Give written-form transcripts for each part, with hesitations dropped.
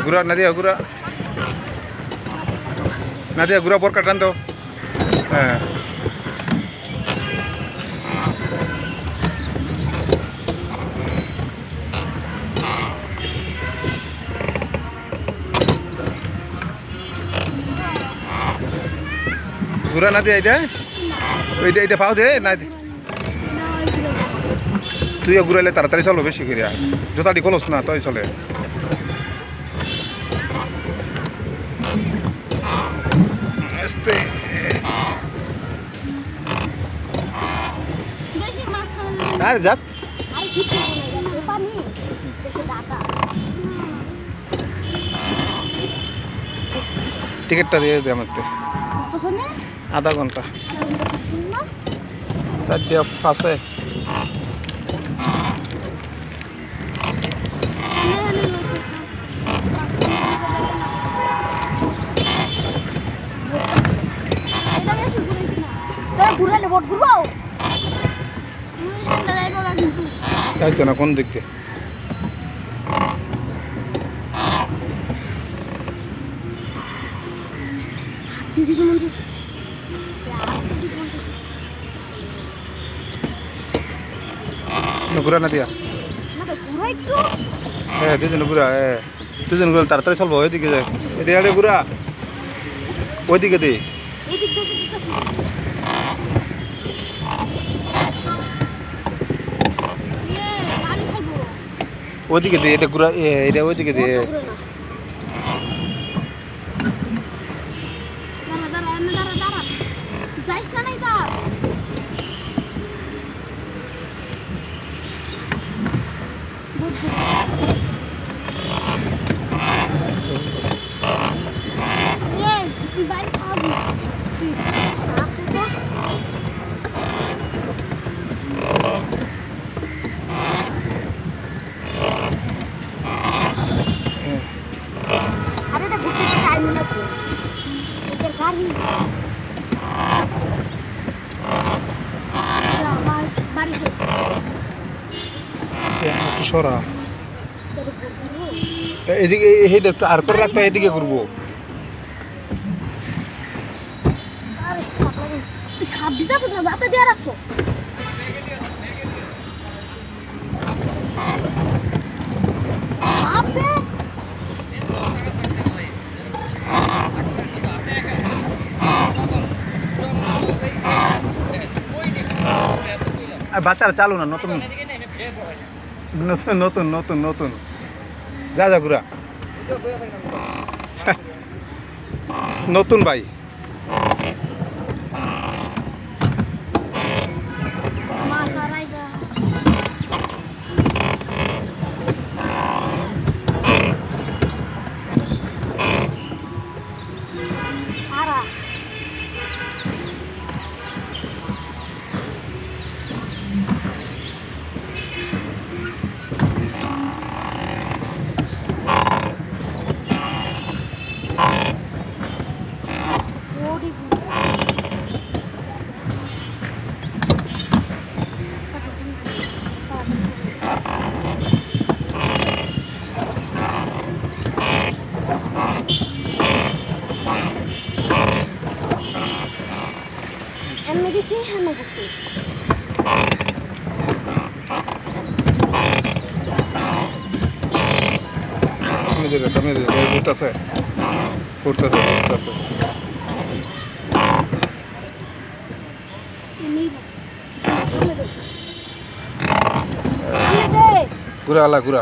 Gura Nadia gura porkat tanto gura Nadia এটা পাও দে না তুই ঘুরাইলে তাড়াতাড়ি চলো বেশি করিয়া জোতাটি খোলস না তাই চলে আরে যাক টিকিটটা দিয়ে দে আমাকে আধা ঘন্টা 4:05 চাইতো না কোন দিক দিয়ে ঘুরা না দিয়া হ্যাঁ দুজন ঘুরা দুজন ঘুরা তাড়াতাড়ি চলবো ওইদিকে যায় এদিকে ঘুরা ওইদিকে দে ওইদিকে দে এটা ঘুরা এটা ওইদিকে দে সরা এদিকে এইটা একটু আর করে রাখতে এদিকে করবো বাচ্চারা চালু না নতুন নতুন নতুন নতুন যা যা ঘুরা নতুন ভাই করতেছে ঘুরা ঘুরা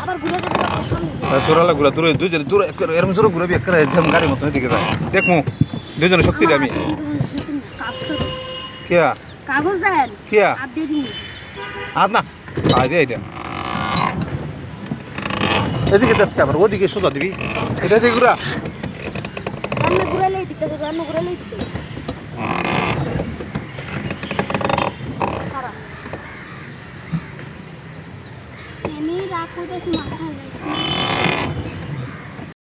চোরালা ঘুরা দূরে দুজন দূরে এরকম জোরে ঘুরাবি একটা গাড়ির মতন দিকে যায় দেখমু দুজনের শক্তি আমি কিয়া কাগজ দেন কিয়া হাত দিয়ে দিন হাত না আই দে এটা এদিকে দেখ আবার ওদিকে সোজা দিবি এটা দিয়ে ঘুরা আমরা ঘুরালেই দিতে আমরা ঘুরালেই দিতে কইতাছি মাথায় যাইছে